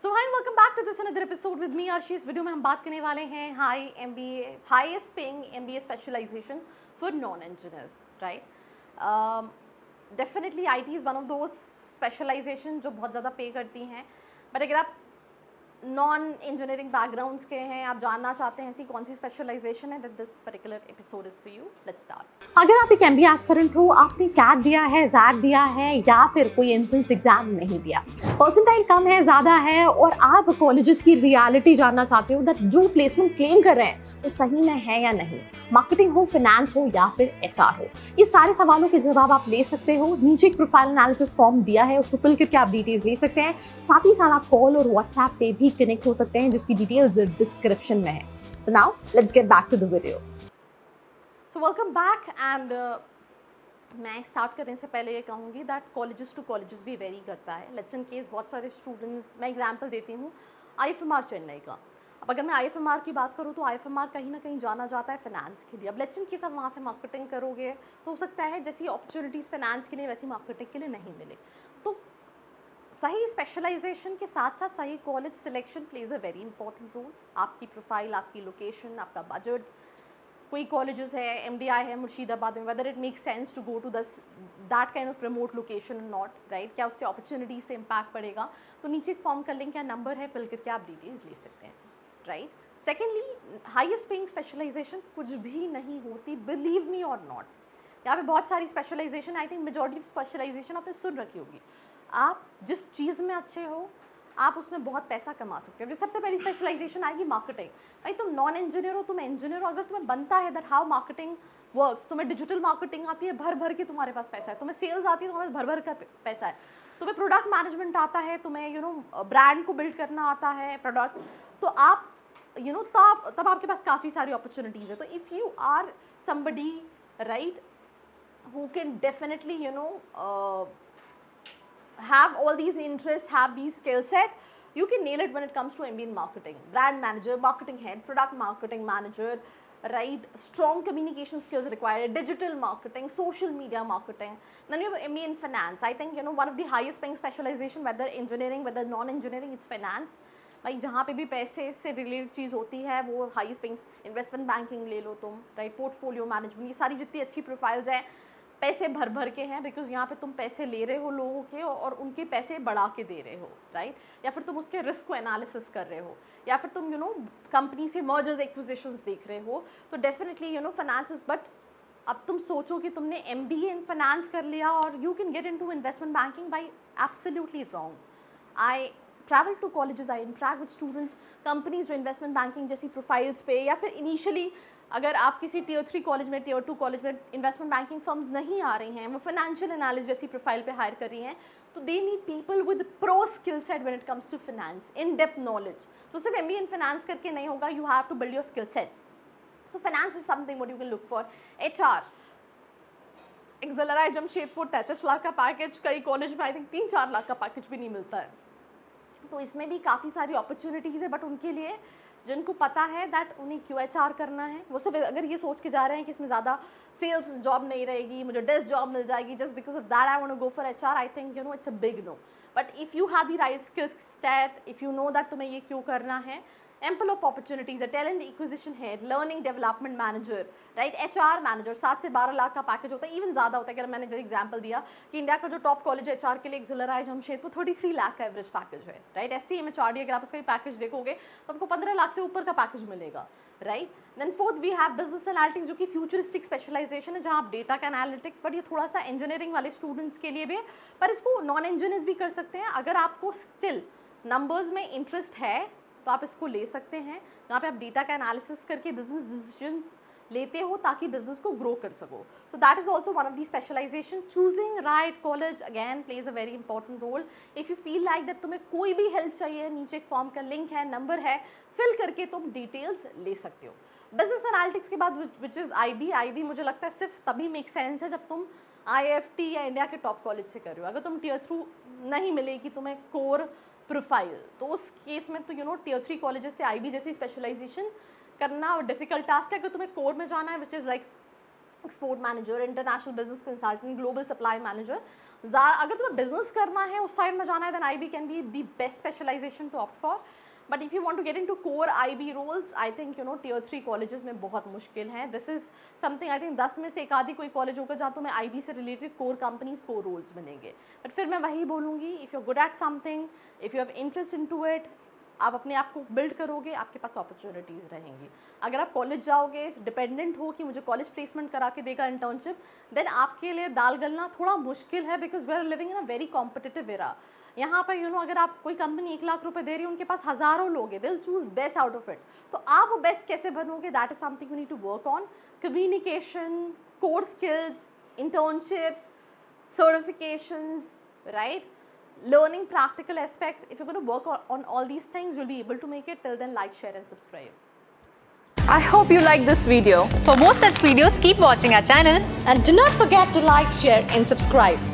So hi welcome back to this another episode with me Arshi. इस video में हम बात करने वाले हैं high MBA highest paying MBA specialization for non engineers, right. Definitely IT is one of those specialization जो बहुत ज़्यादा पे करती हैं, बट अगर आप नॉन इंजीनियरिंग बैकग्राउंड्स के हैं, आप जानना चाहते हैं ऐसी कौन सी स्पेशलाइजेशन है, that this particular episode is for you. Let's start. अगर आप एक एमबीए एस्पिरेंट हो, आपने कैट दिया है, जैट दिया है या फिर कोई एंट्रेंस एग्जाम नहीं दिया, परसेंटाइल कम है, ज़्यादा है और आप कॉलेजेस की रियलिटी जानना चाहते हो दैट जो प्लेसमेंट क्लेम कर रहे हैं वो सही में है या नहीं, मार्केटिंग हो, फाइनेंस हो या फिर एचआर हो, ये सारे सवालों के जवाब आप ले सकते हो। नीचे एक प्रोफाइल एनालिसिस फॉर्म दिया है, उसको फिल करके आप डिटेल्स ले सकते हैं। साथ ही साथ आप कॉल और व्हाट्सएप पे भी कनेक्ट हो सकते हैं, जिसकी डिटेल्स डिस्क्रिप्शन में है। So now let's get back to the video. So welcome back and मैं स्टार्ट करने से पहले ये कहूँगी दैट कॉलेजेस टू कॉलेजेस भी वेरी करता है। लेट्स इन केस बहुत सारे स्टूडेंट्स, मैं एग्जांपल देती हूँ आईएफएमआर चेन्नई का। अब अगर मैं आईएफएमआर की बात करूँ तो आईएफएमआर कहीं ना कहीं जाना जाता है फाइनेंस के लिए। अब लेट्स इन केस आप वहाँ से मार्केटिंग करोगे तो हो सकता है जैसी अपॉर्चुनिटीज़ फाइनेंस के लिए वैसी मार्केटिंग के लिए नहीं मिले। तो सही स्पेशलाइजेशन के साथ साथ सही college selection plays a very important role. आपकी प्रोफाइल, आपकी लोकेशन, आपका बजट। कोई कॉलेजेस है, एमडीआई है मुर्शिदाबाद में, whether it make sense to go to that kind of remote location not, right. क्या उससे अपॉर्चुनिटीज से इम्पैक्ट पड़ेगा? तो नीचे एक फॉर्म का लिंक है, नंबर है, फिल करके आप डिटेल्स ले सकते हैं, right. Secondly, highest paying specialization कुछ भी नहीं होती, बिलीव मी और नॉट। यहाँ पे बहुत सारी specialization, I think majority of specialization आपने सुन रखी होगी। आप जिस चीज़ में अच्छे हो आप उसमें बहुत पैसा कमा सकते हो। सबसे पहली स्पेशलाइजेशन आएगी मार्केटिंग। भाई तुम नॉन इंजीनियर हो, तुम इंजीनियर हो, अगर तुम्हें बनता है दैट हाउ मार्केटिंग वर्क्स, तुम्हें डिजिटल मार्केटिंग आती है, भर भर के तुम्हारे पास पैसा है। तुम्हें सेल्स आती है, तुम्हें भर भर का पैसा है। तुम्हें प्रोडक्ट मैनेजमेंट आता है, तुम्हें ब्रांड को बिल्ड करना आता है, प्रोडक्ट, तो आप तब आपके पास काफ़ी सारी अपॉर्चुनिटीज़ है। तो if you are somebody, right, who can definitely have all these interests, have these skill set, you can nail it when it comes to MBA in marketing. Brand manager, marketing head, product marketing manager, right? Strong communication skills required, digital marketing, social media marketing. Then you have MBA in finance. I think one of the highest paying specialization, whether engineering, whether non-engineering, it's finance. भाई जहाँ पे भी पैसे से related चीज़ होती है वो highest paying. Investment banking ले लो तुम, राइट, पोर्टफोलियो मैनेजमेंट, ये सारी जितनी अच्छी प्रोफाइल्स हैं पैसे भर भर के हैं, बिकॉज यहाँ पे तुम पैसे ले रहे हो लोगों के और उनके पैसे बढ़ा के दे रहे हो, राइट। या फिर तुम उसके रिस्क को एनालिसिस कर रहे हो, या फिर तुम कंपनी से मर्जर्स एक्विजिशंस देख रहे हो। तो डेफिनेटली फाइनेंस इज, बट अब तुम सोचो कि तुमने MBA इन फाइनेंस कर लिया और you can get into investment banking, by absolutely wrong. I travel to colleges, I interact with students, companies जो इन्वेस्टमेंट बैंकिंग जैसी प्रोफाइल्स पे, या फिर इनिशियली अगर आप किसी Tier 3 कॉलेज में, Tier 2 कॉलेज में इन्वेस्टमेंट बैंकिंग फर्म्स नहीं आ रही हैं, वो फाइनेंशियल एनालिस्ट जैसी प्रोफाइल पे हायर कर रही हैं, तो they need people with pro skill set when it comes to finance, in depth knowledge. तो सिर्फ MBA इन फाइनेंस करके नहीं होगा, you have to build your skill set. So finance is something what you can look for. HR, XLRI Jamshedpur 33 lakh का package, कई college में I think 3-4 lakh का package भी नहीं मिलता है। तो इसमें भी काफ़ी सारी अपॉर्चुनिटीज़ है, बट उनके लिए जिनको पता है दैट उन्हें QHR करना है, वो सिर्फ अगर ये सोच के जा रहे हैं कि इसमें ज़्यादा सेल्स जॉब नहीं रहेगी, मुझे डेस्क जॉब मिल जाएगी, just because of that I want to go for HR, I think it's a big no. But if you have the right skills set, if you know that तुम्हें ये क्यों करना है, एम्पल ऑफ अपॉर्चुनिटीज है, talent acquisition head, learning development manager, right, HR manager, 7 से 12 लाख का package होता है, इवन ज़्यादा होता है। अगर मैंने जो एग्जांपल दिया कि इंडिया का जो टॉप कॉलेज है HR के लिए एक्सेलराइट जमशेदपुर, 33 लाख का एवरेज पैकेज है, राइट। SCMHRD अगर आप उसका पैकेज देखोगे तो आपको 15 लाख से ऊपर का पैकेज मिलेगा, right. Then fourth we have business analytics, जो कि फ्यूचरिस्टिक स्पेशलाइजेशन है, जहाँ आप डेटा का एनालिटिक्स, बट ये थोड़ा सा इंजीनियरिंग वाले स्टूडेंट्स के लिए भी है, पर इसको नॉन इंजीनियर्स भी कर सकते हैं। अगर आपको स्टिल नंबर्स में इंटरेस्ट है तो आप इसको ले सकते हैं, जहाँ पे आप डेटा का एनालिसिस करके बिजनेस डिसीजंस लेते हो ताकि बिजनेस को ग्रो कर सको। तो that is also one of the specialization. Choosing right college again plays a very important role. If you feel like that तुम्हें कोई भी हेल्प चाहिए, नीचे एक फॉर्म का लिंक है, नंबर है, फिल करके तुम डिटेल्स ले सकते हो। बिजनेस एनालिटिक्स के बाद विच इज़ IB मुझे लगता है सिर्फ तभी मेक सेंस है जब तुम IFT या इंडिया के टॉप कॉलेज से कर रहे हो। अगर तुम Tier 3 नहीं मिलेगी तुम्हें कोर प्रोफाइल, तो उस केस में तो Tier 3 कॉलेजेस से IB जैसी स्पेशलाइजेशन करना डिफिकल्ट टास्क है। अगर तुम्हें कोर में जाना है, which is like export manager, international business consultant, global supply manager, अगर तुम्हें बिजनेस करना है, उस साइड में जाना है, then IB can be the best specialization to opt for. But if you want to get into core IB roles, I think tier 3 colleges में बहुत मुश्किल है. This is something I think 10 में से एक आधी कोई कॉलेज होगा जहाँ तुम्हें IB से related core companies core roles बनेंगे. बट फिर मैं वही बोलूँगी, if you are good at something, if you have interest into it, आप अपने आप को बिल्ड करोगे, आपके पास अपॉर्चुनिटीज़ रहेंगी. अगर आप कॉलेज जाओगे डिपेंडेंट हो कि मुझे कॉलेज प्लेसमेंट करा के देगा इंटर्नशिप, देन आपके लिए दाल गलना थोड़ा मुश्किल है, because we are living in a very competitive era. यहाँ पर अगर आप कोई कंपनी 1 लाख रुपए दे रही है, उनके पास हज़ारों लोग हैं, they'll choose best out of it. तो आप वो बेस्ट कैसे बनोगे, that is something you need to work on. Communication, core skills, internships, certifications, right? Learning practical aspects. If you're going to work on all these things, you'll be able to make it. Till then, like, share and subscribe. I hope you liked this video. For more such videos, keep watching our channel. And do not forget to like, share and subscribe.